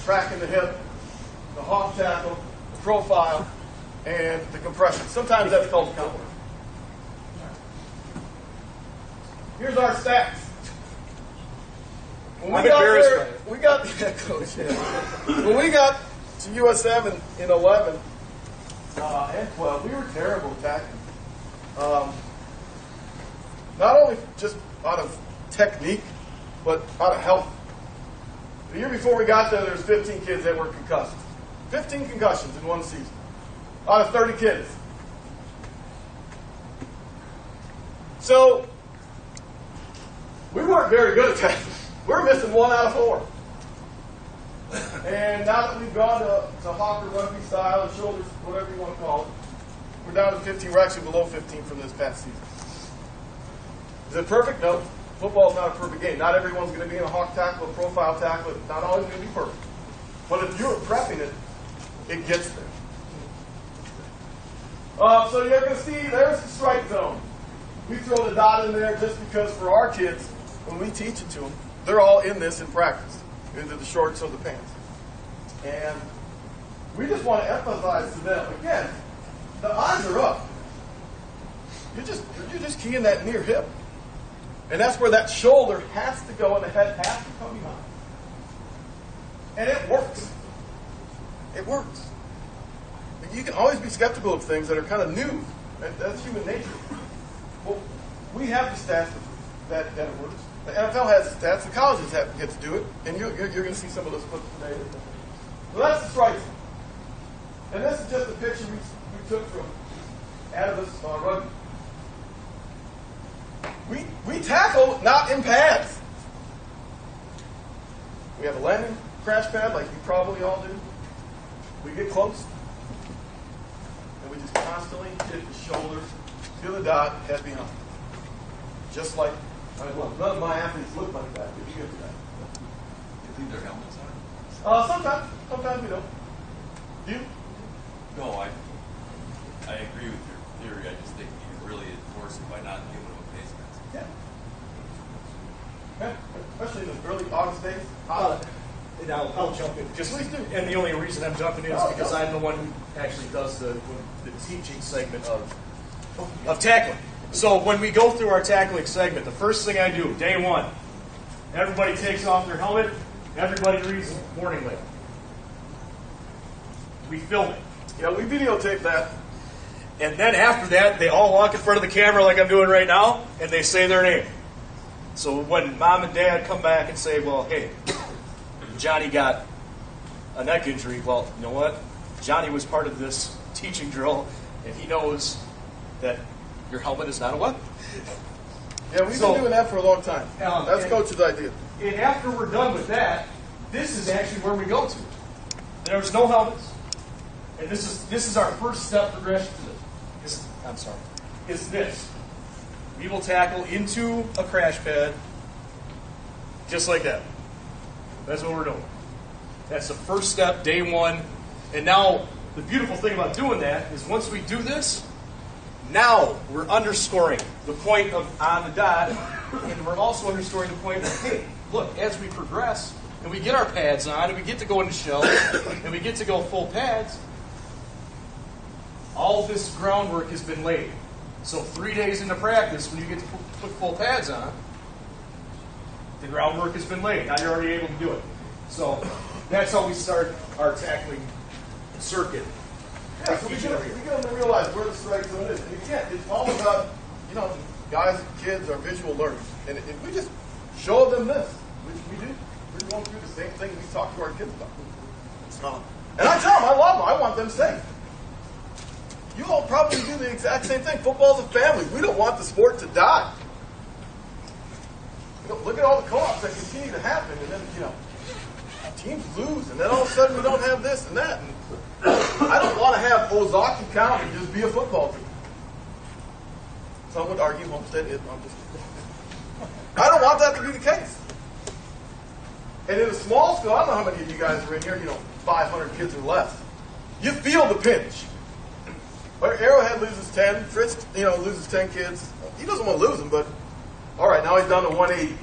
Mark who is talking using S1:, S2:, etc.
S1: tracking the hip, the hawk tackle, the profile, and the compression. Sometimes that's called counter. Here's our stats. When we got there, Coach. Yeah. When we got to USM in 11 and 12, we were terrible at tackling. Not only just out of technique, but out of health. The year before we got there was 15 kids that were concussed. 15 concussions in one season, out of 30 kids. So, we weren't very good at tackling. We were missing 1 out of 4. And now that we've gone to hawk or rugby style, or shoulders, whatever you want to call it, we're down to 15. We're actually below 15 from this past season. Is it perfect? No. Football is not a perfect game. Not everyone's going to be in a hawk tackle, a profile tackle. It's not always going to be perfect. But if you're prepping it, it gets there. So you're going to see there's the strike zone. We throw the dot in there just because for our kids, when we teach it to them, they're all in this in practice, into the shorts or the pants. And we just want to emphasize to them, again, the eyes are up. You're just keying that near hip. And that's where that shoulder has to go and the head has to come behind. And it works. It works. You can always be skeptical of things that are kind of new. That's human nature. Well, we have the stats that it works. The NFL has the stats. The colleges get to do it. And you're going to see some of those clips today. So that's the strike zone. And this is just a picture we took from Adams rugby. We tackle not in pads. We have a landing crash pad like you probably all do. We get close. And we just constantly hit the shoulders to the dot, head behind. Just like, well, none of my athletes look like that, but you get to that.
S2: Do you think their helmets are?
S1: Sometimes we don't. Do you?
S2: No, I agree with your theory. I just think you can really enforce it by not giving them a face mask.
S1: Yeah. Yeah. Especially in the early August days.
S3: And I'll jump in.
S1: Please do.
S3: And the only reason I'm jumping in is because I'm the one who actually does the teaching segment of tackling. So when we go through our tackling segment, the first thing I do, day one, everybody takes off their helmet, everybody reads warning label. We film it.
S1: Yeah, we videotape that.
S3: And then after that, they all walk in front of the camera like I'm doing right now, and they say their name. So when mom and dad come back and say, well, hey, Johnny got a neck injury, well, you know what? Johnny was part of this teaching drill, and he knows that your helmet is not a weapon.
S1: Yeah, we've been doing that for a long time. That's Coach's idea.
S3: And after we're done with that, this is actually where we go to. There's no helmets. And this is our first step progression to this. Is this. We will tackle into a crash pad just like that. That's what we're doing. That's the first step, day one. And now, the beautiful thing about doing that is once we do this, now we're underscoring the point of on the dot, and we're also underscoring the point of, hey, look, as we progress, and we get our pads on, and we get to go into shell, and we get to go full pads, all this groundwork has been laid. So 3 days into practice, when you get to put full pads on, the groundwork has been laid. Now you're already able to do it. So that's how we start our tackling circuit.
S1: Yeah, so we get them to realize where the strike zone is. And again, it's all about, guys and kids are visual learners. And if we just show them this, which we do, we're going through the same thing we talk to our kids about. And I tell them, I love them. I want them safe. You all probably do the exact same thing. Football's a family. We don't want the sport to die. Look at all the co-ops that continue to happen, and then, teams lose, and then all of a sudden we don't have this and that. And I don't want to have Ozaki County just be a football team. Some would argue Homestead is. I don't want that to be the case. And in a small school, I don't know how many of you guys are in here, 500 kids or less. You feel the pinch. Arrowhead loses 10. Fritz, loses 10 kids. He doesn't want to lose them, but all right, now he's down to 180.